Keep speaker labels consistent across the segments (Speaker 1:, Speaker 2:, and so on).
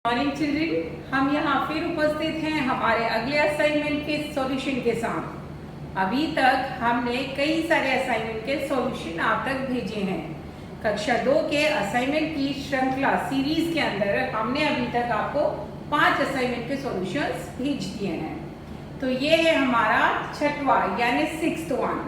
Speaker 1: Morning children, हम यहाँ फिर उपस्थित हैं हमारे अगले असाइनमेंट के सॉल्यूशन के साथ। अभी तक हमने कई सारे असाइनमेंट के सॉल्यूशन आप तक भेजे हैं। कक्षा 2 के असाइनमेंट की श्रृंखला सीरीज के अंदर हमने अभी तक आपको 5 असाइनमेंट के सॉल्यूशंस भेज दिए हैं। तो ये है हमारा छठवां यानी 6th वन,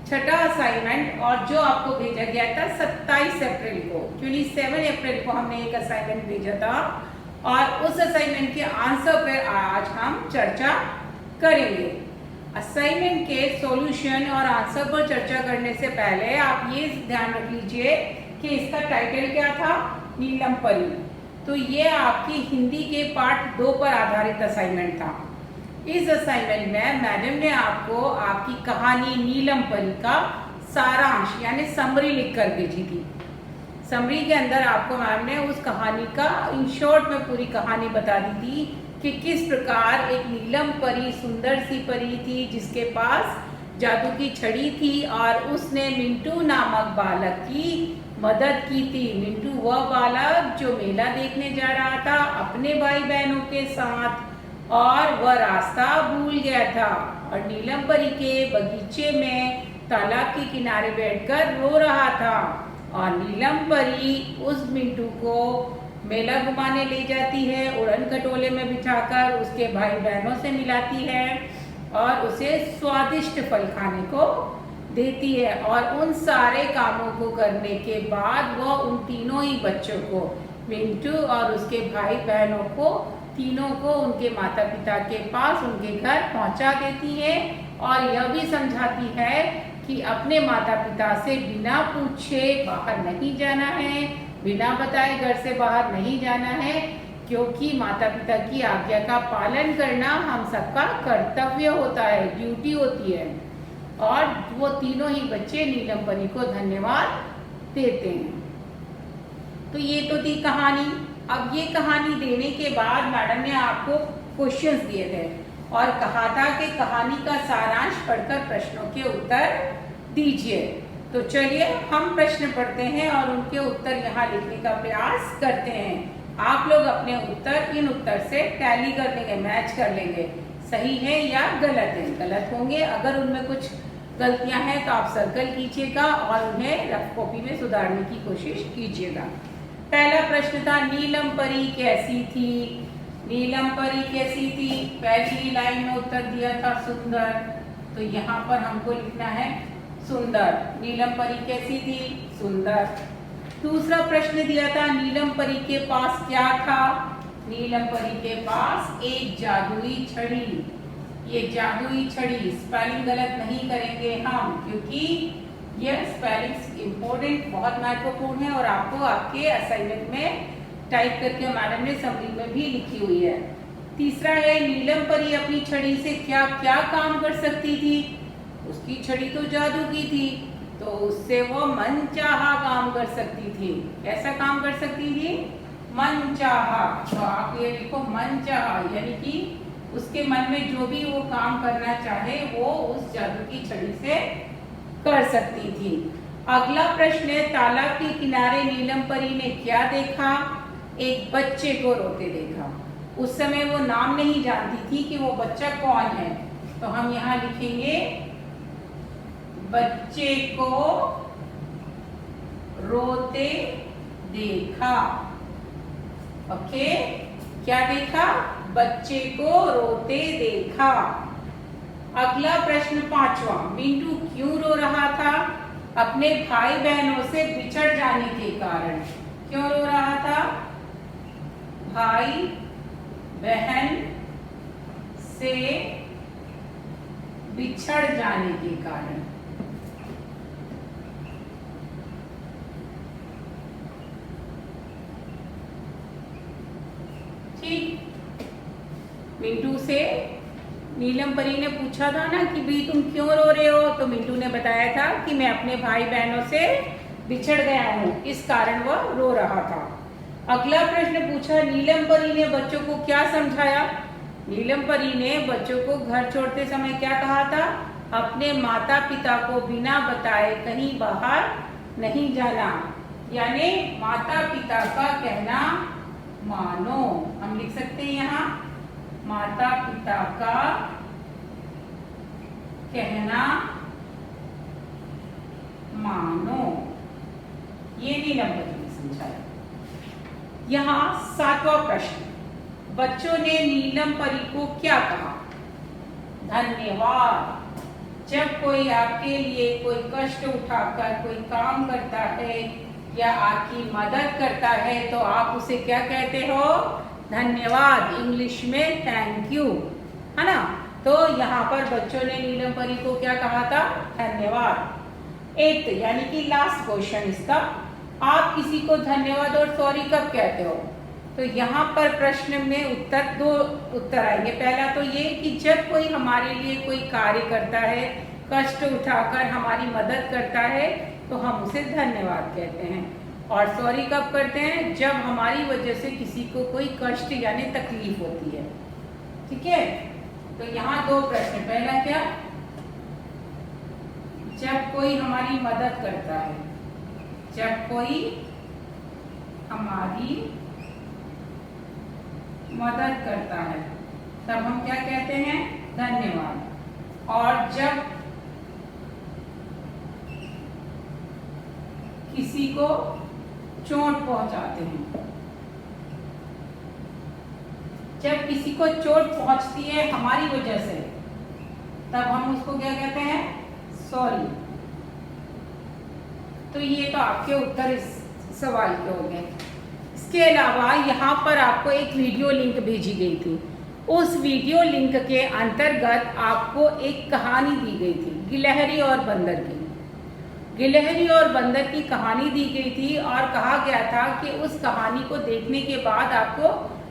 Speaker 1: छठा असाइनमेंट, और जो आपको भेजा गया था 27 अप्रैल को, क्योंकि 7 अप्रैल को हमने एक असाइनमेंट भेजा था और उस असाइनमेंट के आंसर पर आज हम चर्चा करेंगे। असाइनमेंट के सॉल्यूशन और आंसर पर चर्चा करने से पहले आप ये ध्यान रख लीजिए कि इसका टाइटल क्या था, नीलम परी। तो ये आपकी हिंदी के पार्ट 2 पर आधारित असाइनमेंट था। इस असाइनमेंट में मैडम ने आपको आपकी कहानी नीलम परी का सारांश यानी समरी लिखकर भेजी थी। समरी के अंदर आपको मैम ने उस कहानी का इन शॉर्ट में पूरी कहानी बता दी थी कि किस प्रकार एक नीलम परी सुंदर सी परी थी जिसके पास जादू की छड़ी थी और उसने मिंटू नामक बालक की मदद की थी। मिंटू वह बालक जो मेला देखने जा रहा था अपने भाई बहनों के साथ और वह रास्ता भूल गया था और नीलम परी के बगीचे में तालाब के किनारे बैठकर रो रहा था और नीलम परी उस मिंटू को मेला घुमाने ले जाती है, उड़न खटोले में बिठाकर उसके भाई बहनों से मिलाती है और उसे स्वादिष्ट फल खाने को देती है। और उन सारे कामों को करने के बाद वह उन तीनों ही बच्चों को, मिंटू और उसके भाई बहनों को, तीनों को उनके माता पिता के पास उनके घर पहुंचा देती है और यह भी समझाती है कि अपने माता पिता से बिना पूछे बाहर नहीं जाना है, बिना बताए घर से बाहर नहीं जाना है, क्योंकि माता पिता की आज्ञा का पालन करना हम सबका कर्तव्य होता है, ड्यूटी होती है। और वो तीनों ही बच्चे नीलम परी को धन्यवाद देते हैं। तो ये तो थी कहानी। अब ये कहानी देने के बाद मैडम ने आपको क्वेश्चंस दिए थे और कहा था कि कहानी का सारांश पढ़कर प्रश्नों के उत्तर दीजिए। तो चलिए हम प्रश्न पढ़ते हैं और उनके उत्तर यहाँ लिखने का प्रयास करते हैं। आप लोग अपने उत्तर इन उत्तर से टैली कर लेंगे, मैच कर लेंगे, सही है या गलत है। गलत होंगे, अगर उनमें कुछ गलतियां हैं तो आप सर्कल कीजिएगा और उन्हें रफ कॉपी में सुधारने की कोशिश कीजिएगा। पहला प्रश्न था, नीलम परी कैसी थी। नीलम परी कैसी थी, पहली लाइन में उत्तर दिया था सुंदर, तो यहाँ पर हमको लिखना है सुंदर। नीलम परी कैसी थी, सुंदर। दूसरा प्रश्न दिया था, नीलम परी के पास क्या था। नीलम परी के पास एक जादुई छड़ी। ये जादुई छड़ी, स्पेलिंग गलत नहीं करेंगे हम, क्योंकि यह स्पेलिंग इम्पोर्टेंट, बहुत महत्वपूर्ण है और आपको आपके असाइनमेंट में टाइप करके मैडम ने समरी में भी लिखी हुई है। तीसरा है, नीलम परी अपनी छड़ी से क्या क्या काम कर सकती थी। उसकी छड़ी तो जादू की थी, तो उससे वो मनचाहा काम कर सकती थी। कैसा काम कर सकती थी, मनचाहा। तो आप ये लिखो मनचाहा, यानी कि उसके मन में जो भी वो काम करना चाहे वो उस जादू की छड़ी से कर सकती थी। अगला प्रश्न है, तालाब के किनारे नीलम परी ने क्या देखा। एक बच्चे को रोते देखा। उस समय वो नाम नहीं जानती थी कि वो बच्चा कौन है, तो हम यहाँ लिखेंगे बच्चे को रोते देखा। ओके, क्या देखा, बच्चे को रोते देखा। अगला प्रश्न पांचवा, मिंटू क्यों रो रहा था। अपने भाई बहनों से बिछड़ जाने के कारण। क्यों रो रहा था, भाई बहन से बिछड़ जाने के कारण। ठीक, मिंटू से नीलम परी ने पूछा था ना कि भाई तुम क्यों रो रहे हो, तो मिंटू ने बताया था कि मैं अपने भाई बहनों से बिछड़ गया हूँ, इस कारण वह रो रहा था। अगला प्रश्न पूछा, नीलम परी ने बच्चों को क्या समझाया। नीलम परी ने बच्चों को घर छोड़ते समय क्या कहा था, अपने माता पिता को बिना बताए कहीं बाहर नहीं जाना। यानी माता पिता का कहना मानो। हम लिख सकते हैं यहाँ माता पिता का कहना मानो। ये नीलम परी ने समझाया। यहाँ 7वां प्रश्न, बच्चों ने नीलम परी को क्या कहा? धन्यवाद। जब कोई आपके लिए कोई कष्ट उठाकर कोई काम करता है या आपकी मदद करता है तो आप उसे क्या कहते हो? धन्यवाद। इंग्लिश में थैंक यू, है ना। तो यहाँ पर बच्चों ने नीलम परी को क्या कहा था? धन्यवाद। 8 यानी कि लास्ट क्वेश्चन इसका, आप किसी को धन्यवाद और सॉरी कब कहते हो? तो यहाँ पर प्रश्न में दो उत्तर आएंगे। पहला तो ये कि जब कोई हमारे लिए कोई कार्य करता है, कष्ट उठाकर हमारी मदद करता है तो हम उसे धन्यवाद कहते हैं। और सॉरी कब करते हैं? जब हमारी वजह से किसी को कोई कष्ट यानी तकलीफ होती है। ठीक है, तो यहाँ 2 प्रश्न। पहला क्या? जब कोई हमारी मदद करता है, जब कोई हमारी मदद करता है तब हम क्या कहते हैं? धन्यवाद। और जब किसी को चोट पहुंचाते हैं, जब किसी को चोट पहुंचती है हमारी वजह से, तब हम उसको क्या कहते हैं? सॉरी। तो ये तो आपके उत्तर इस सवाल के हो गए। इसके अलावा यहाँ पर आपको एक वीडियो लिंक भेजी गई थी। उस वीडियो लिंक के अंतर्गत आपको एक कहानी दी गई थी, गिलहरी और बंदर की। गिलहरी और बंदर की कहानी दी गई थी और कहा गया था कि उस कहानी को देखने के बाद आपको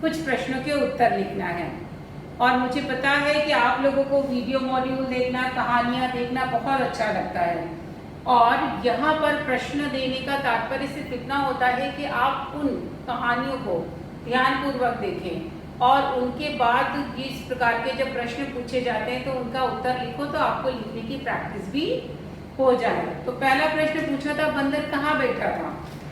Speaker 1: कुछ प्रश्नों के उत्तर लिखना है। और मुझे पता है कि आप लोगों को वीडियो मॉड्यूल देखना, कहानियाँ देखना बहुत अच्छा लगता है। और यहाँ पर प्रश्न देने का तात्पर्य सिर्फ इतना होता है कि आप उन कहानियों को ध्यानपूर्वक देखें और उनके बाद इस प्रकार के जब प्रश्न पूछे जाते हैं तो उनका उत्तर लिखो, तो आपको लिखने की प्रैक्टिस भी हो जाए। तो पहला प्रश्न पूछा था बंदर कहाँ बैठा था?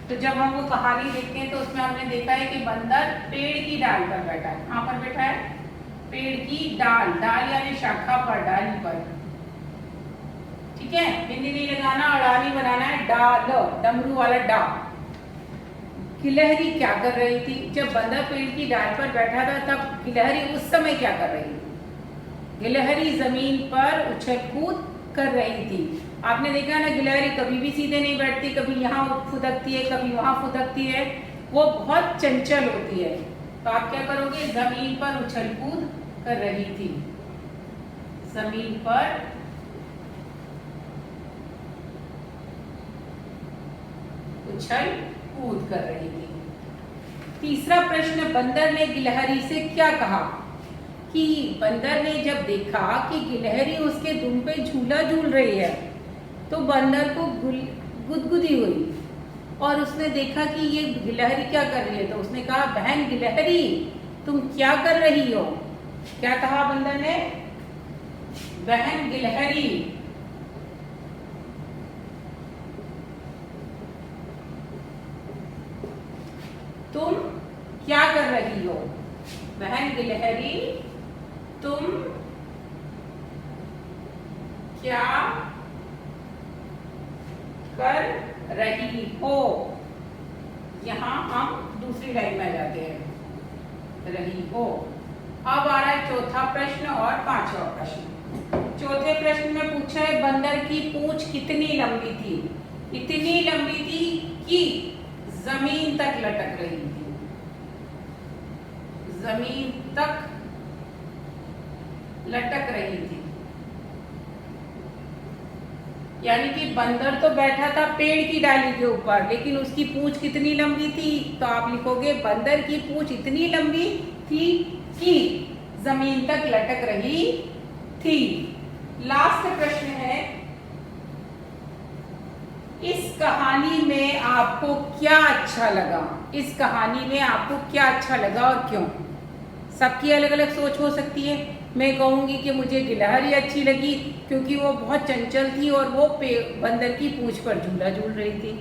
Speaker 1: तो जब हम वो कहानी देखते हैं तो उसमें हमने देखा है कि बंदर पेड़ की डाल पर बैठा है। कहाँ पर बैठा है? पेड़ की डाल, डाल यानी शाखा पर, डाली पर। ठीक है, बिंदी नहीं लगाना, अड़ानी बनाना है, डाल, डमरू वाला डा। गिलहरी क्या कर रही थी? जब बंदर पेड़ की डाल पर बैठा था तब गिलहरी उस समय क्या कर रही थी? गिलहरी जमीन पर उछल कूद कर रही थी। आपने देखा ना, गिलहरी कभी भी सीधे नहीं बैठती, कभी यहाँ फुदकती है, कभी वहां फुदकती है। वो बहुत चंचल होती है। तो आप क्या करोगे? जमीन पर उछल कूद कर रही थी, जमीन पर उछल कूद कर रही थी। तीसरा प्रश्न, बंदर ने गिलहरी से क्या कहा? कि बंदर ने जब देखा कि गिलहरी उसके दुम पे झूला झूल रही है तो बंदर को गुदगुदी हुई और उसने देखा कि ये गिलहरी क्या कर रही है। तो उसने कहा, बहन गिलहरी तुम क्या कर रही हो? क्या कहा बंदर ने? बहन गिलहरी तुम क्या कर रही हो? बहन गिलहरी तुम क्या कर रही हो? यहाँ हम दूसरी लाइन में आ जाते हैं, रही हो। अब आ रहा है चौथा प्रश्न और 5वां प्रश्न। चौथे प्रश्न में पूछा है बंदर की पूंछ कितनी लंबी थी? इतनी लंबी थी कि जमीन तक लटक रही थी, जमीन तक लटक रही थी। यानी कि बंदर तो बैठा था पेड़ की डाली के ऊपर, लेकिन उसकी पूंछ कितनी लंबी थी? तो आप लिखोगे बंदर की पूंछ इतनी लंबी थी कि जमीन तक लटक रही थी। लास्ट प्रश्न है, इस कहानी में आपको क्या अच्छा लगा? इस कहानी में आपको क्या अच्छा लगा और क्यों? सबकी अलग अलग सोच हो सकती है। मैं कहूँगी कि मुझे गिलहरी अच्छी लगी क्योंकि वो बहुत चंचल थी और वो बंदर की पूंछ पर झूला झूल रही थी।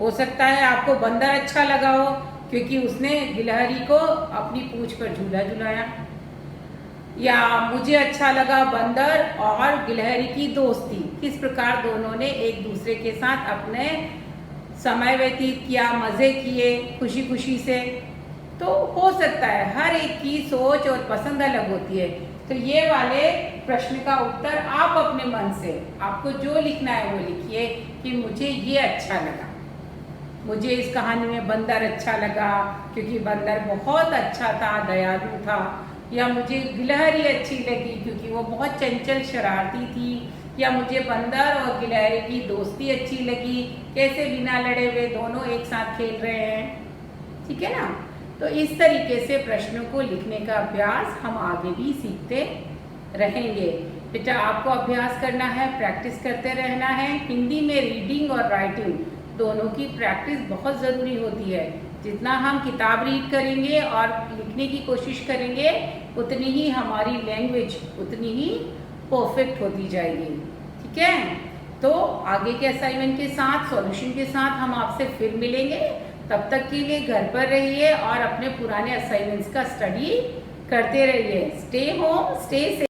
Speaker 1: हो सकता है आपको बंदर अच्छा लगा हो क्योंकि उसने गिलहरी को अपनी पूंछ पर झूला झुलाया। या मुझे अच्छा लगा बंदर और गिलहरी की दोस्ती, किस प्रकार दोनों ने एक दूसरे के साथ अपने समय व्यतीत किया, मज़े किए खुशी खुशी से। तो हो सकता है हर एक की सोच और पसंद अलग होती है। तो ये वाले प्रश्न का उत्तर आप अपने मन से, आपको जो लिखना है वो लिखिए कि मुझे ये अच्छा लगा, मुझे इस कहानी में बंदर अच्छा लगा क्योंकि बंदर बहुत अच्छा था, दयालु था। या मुझे गिलहरी अच्छी लगी क्योंकि वो बहुत चंचल शरारती थी। या मुझे बंदर और गिलहरी की दोस्ती अच्छी लगी, कैसे बिना लड़े हुए दोनों एक साथ खेल रहे हैं। ठीक है ना। तो इस तरीके से प्रश्नों को लिखने का अभ्यास हम आगे भी सीखते रहेंगे। बेटा आपको अभ्यास करना है, प्रैक्टिस करते रहना है। हिंदी में रीडिंग और राइटिंग दोनों की प्रैक्टिस बहुत ज़रूरी होती है। जितना हम किताब रीड करेंगे और लिखने की कोशिश करेंगे उतनी ही हमारी लैंग्वेज उतनी ही परफेक्ट होती जाएगी। ठीक है। तो आगे के असाइनमेंट के साथ, सॉल्यूशन के साथ हम आपसे फिर मिलेंगे। तब तक के लिए घर पर रहिए और अपने पुराने असाइनमेंट्स का स्टडी करते रहिए। Stay home, stay safe.